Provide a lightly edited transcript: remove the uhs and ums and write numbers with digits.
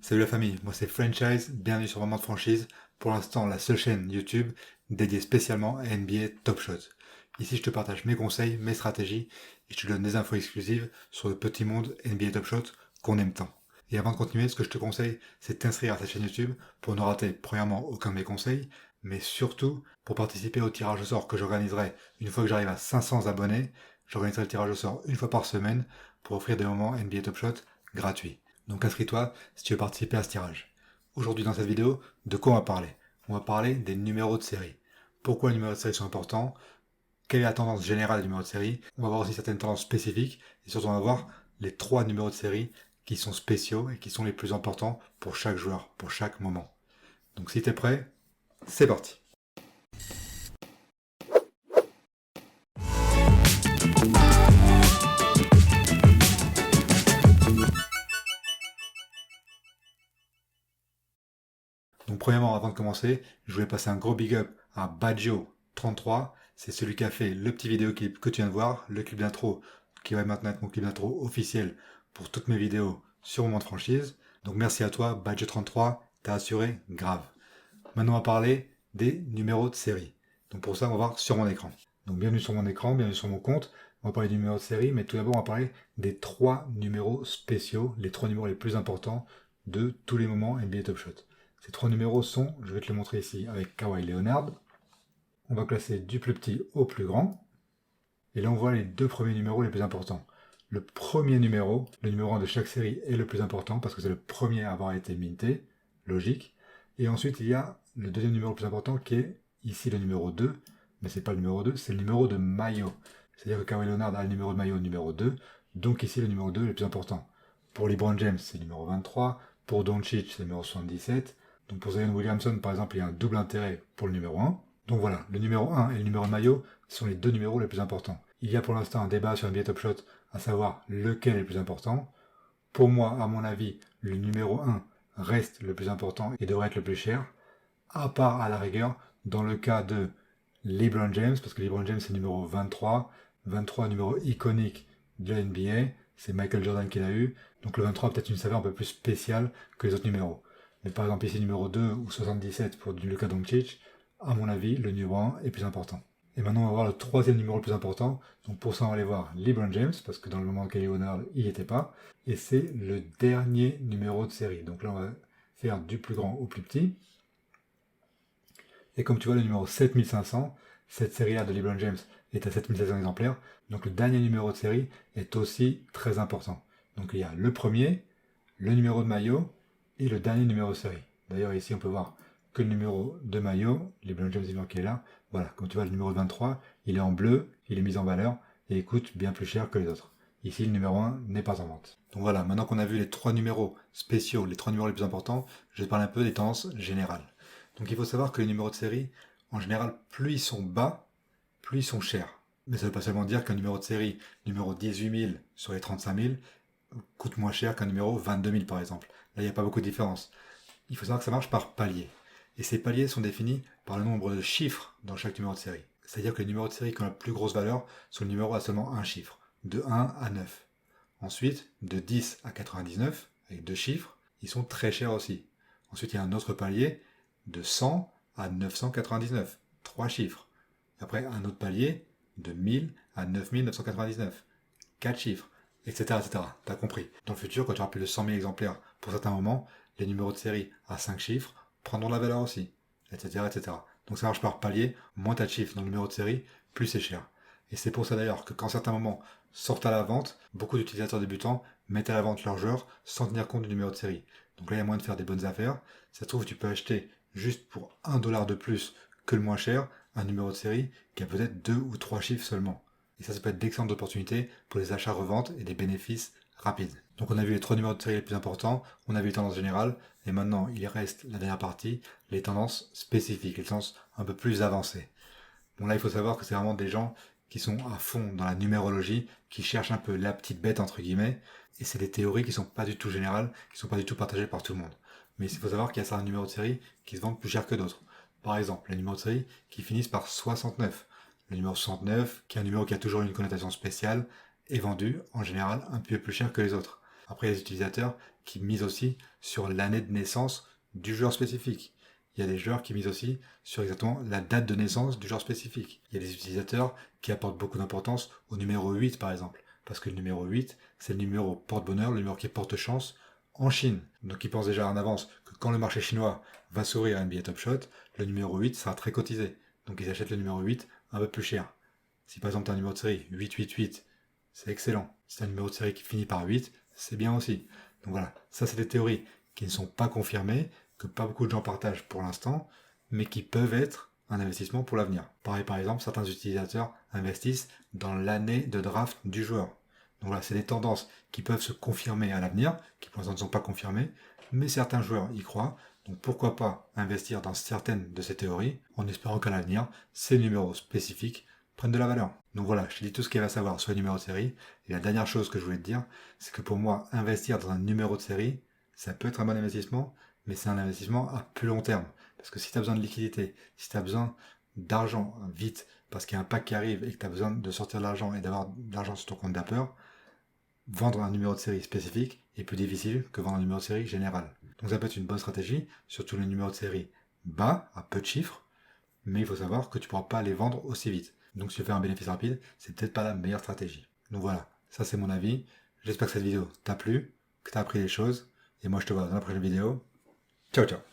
Salut la famille, moi c'est Franchise, bienvenue sur Moment de Franchise, pour l'instant la seule chaîne YouTube dédiée spécialement à NBA Top Shot. Ici je te partage mes conseils, mes stratégies, et je te donne des infos exclusives sur le petit monde NBA Top Shot qu'on aime tant. Et avant de continuer, ce que je te conseille, c'est de t'inscrire à cette chaîne YouTube pour ne rater premièrement aucun de mes conseils, mais surtout pour participer au tirage au sort que j'organiserai une fois que j'arrive à 500 abonnés. J'organiserai le tirage au sort une fois par semaine pour offrir des moments NBA Top Shot gratuits. Donc inscris-toi si tu veux participer à ce tirage. Aujourd'hui dans cette vidéo, de quoi on va parler? On va parler des numéros de série. Pourquoi les numéros de série sont importants? Quelle est la tendance générale des numéros de série? On va voir aussi certaines tendances spécifiques et surtout on va voir les 3 numéros de série qui sont spéciaux et qui sont les plus importants pour chaque joueur, pour chaque moment. Donc si tu es prêt, c'est parti. Donc premièrement, avant de commencer, je voulais passer un gros big up à Badjo33. C'est celui qui a fait le petit vidéoclip que tu viens de voir, le clip d'intro qui va maintenant être mon clip d'intro officiel pour toutes mes vidéos sur Moment de Franchise. Donc merci à toi, Badjo33, t'as assuré grave. Maintenant on va parler des numéros de série. Donc pour ça on va voir sur mon écran. Donc bienvenue sur mon écran, bienvenue sur mon compte. On va parler des numéros de série, mais tout d'abord on va parler des 3 numéros spéciaux, les 3 numéros les plus importants de tous les moments NBA Top Shot. Ces 3 numéros sont, je vais te les montrer ici avec Kawhi Leonard. On va classer du plus petit au plus grand. Et là on voit les 2 premiers numéros les plus importants. Le premier numéro, le numéro 1 de chaque série, est le plus important parce que c'est le premier à avoir été minté, logique. Et ensuite il y a le deuxième numéro le plus important qui est ici le numéro 2, mais c'est pas le numéro 2, c'est le numéro de maillot. C'est-à-dire que Kawhi Leonard a le numéro de maillot numéro 2, donc ici le numéro 2 est le plus important. Pour LeBron James, c'est le numéro 23, pour Doncic, c'est le numéro 77, donc pour Zion Williamson, par exemple, il y a un double intérêt pour le numéro 1. Donc voilà, le numéro 1 et le numéro de maillot sont les 2 numéros les plus importants. Il y a pour l'instant un débat sur NBA Top Shot, à savoir lequel est le plus important. Pour moi, à mon avis, le numéro 1 reste le plus important et devrait être le plus cher, à part à la rigueur dans le cas de LeBron James, parce que LeBron James c'est le numéro 23, 23 numéro iconique de la NBA, c'est Michael Jordan qui l'a eu, donc le 23 a peut-être une saveur un peu plus spéciale que les autres numéros. Mais par exemple ici numéro 2 ou 77 pour Luka Doncic, à mon avis le numéro 1 est plus important. Et maintenant on va voir le troisième numéro le plus important, donc pour ça on va aller voir LeBron James, parce que dans le moment de Kawhi Leonard il n'y était pas, et c'est le dernier numéro de série. Donc là on va faire du plus grand au plus petit. Et comme tu vois, le numéro 7500, cette série-là de LeBron James est à 7700 exemplaires, donc le dernier numéro de série est aussi très important. Donc il y a le premier, le numéro de maillot et le dernier numéro de série. D'ailleurs ici on peut voir que le numéro de maillot, LeBron James qui est là, voilà, comme tu vois le numéro 23, il est en bleu, il est mis en valeur et il coûte bien plus cher que les autres. Ici le numéro 1 n'est pas en vente. Donc voilà, maintenant qu'on a vu les 3 numéros spéciaux, les 3 numéros les plus importants, je vais te parler un peu des tendances générales. Donc il faut savoir que les numéros de série, en général, plus ils sont bas, plus ils sont chers. Mais ça ne veut pas seulement dire qu'un numéro de série, numéro 18 000 sur les 35 000, coûte moins cher qu'un numéro 22 000 par exemple. Là, il n'y a pas beaucoup de différence. Il faut savoir que ça marche par palier. Et ces paliers sont définis par le nombre de chiffres dans chaque numéro de série. C'est-à-dire que les numéros de série qui ont la plus grosse valeur sont le numéro à seulement un chiffre, de 1 à 9. Ensuite, de 10 à 99, avec 2 chiffres, ils sont très chers aussi. Ensuite, il y a un autre palier, de 100 à 999, 3 chiffres. Après, un autre palier, de 1000 à 9999, 4 chiffres, etc. etc. T'as compris. Dans le futur, quand tu auras plus de 100 000 exemplaires pour certains moments, les numéros de série à 5 chiffres prendront de la valeur aussi, etc. etc. Donc ça marche par palier, moins t'as de chiffres dans le numéro de série, plus c'est cher. Et c'est pour ça d'ailleurs que quand certains moments sortent à la vente, beaucoup d'utilisateurs débutants mettent à la vente leurs joueurs sans tenir compte du numéro de série. Donc là, il y a moyen de faire des bonnes affaires. Ça se trouve, tu peux acheter juste pour $1 de plus que le moins cher, un numéro de série qui a peut-être 2 ou 3 chiffres seulement. Et ça peut être d'excellentes opportunités pour les achats-reventes et des bénéfices rapides. Donc on a vu les 3 numéros de série les plus importants, on a vu les tendances générales, et maintenant il reste la dernière partie, les tendances spécifiques, les tendances un peu plus avancées. Bon là il faut savoir que c'est vraiment des gens qui sont à fond dans la numérologie, qui cherchent un peu la petite bête entre guillemets, et c'est des théories qui sont pas du tout générales, qui sont pas du tout partagées par tout le monde. Mais il faut savoir qu'il y a certains numéros de série qui se vendent plus cher que d'autres. Par exemple, les numéros de série qui finissent par 69. Le numéro 69, qui est un numéro qui a toujours une connotation spéciale, est vendu en général un peu plus cher que les autres. Après, il y a des utilisateurs qui misent aussi sur l'année de naissance du joueur spécifique. Il y a des joueurs qui misent aussi sur exactement la date de naissance du joueur spécifique. Il y a des utilisateurs qui apportent beaucoup d'importance au numéro 8 par exemple. Parce que le numéro 8, c'est le numéro porte-bonheur, le numéro qui porte chance en Chine. Donc ils pensent déjà en avance que quand le marché chinois va s'ouvrir à NBA Top Shot, le numéro 8 sera très cotisé. Donc ils achètent le numéro 8 un peu plus cher. Si par exemple tu as un numéro de série 888, c'est excellent. Si tu as un numéro de série qui finit par 8, c'est bien aussi. Donc voilà, ça c'est des théories qui ne sont pas confirmées, que pas beaucoup de gens partagent pour l'instant, mais qui peuvent être un investissement pour l'avenir. Pareil, par exemple, certains utilisateurs investissent dans l'année de draft du joueur. Donc voilà, c'est des tendances qui peuvent se confirmer à l'avenir, qui pour l'instant ne sont pas confirmées, mais certains joueurs y croient. Donc pourquoi pas investir dans certaines de ces théories, en espérant qu'à l'avenir, ces numéros spécifiques prennent de la valeur. Donc voilà, je t'ai dit tout ce qu'il y a à savoir sur les numéros de série. Et la dernière chose que je voulais te dire, c'est que pour moi, investir dans un numéro de série, ça peut être un bon investissement, mais c'est un investissement à plus long terme. Parce que si tu as besoin de liquidité, si tu as besoin d'argent vite, parce qu'il y a un pack qui arrive et que tu as besoin de sortir de l'argent et d'avoir de l'argent sur ton compte Dapper, vendre un numéro de série spécifique est plus difficile que vendre un numéro de série général. Donc ça peut être une bonne stratégie, surtout les numéros de série bas, à peu de chiffres, mais il faut savoir que tu ne pourras pas les vendre aussi vite. Donc si tu veux faire un bénéfice rapide, c'est peut-être pas la meilleure stratégie. Donc voilà, ça c'est mon avis. J'espère que cette vidéo t'a plu, que tu as appris des choses, et moi je te vois dans la prochaine vidéo. Ciao ciao.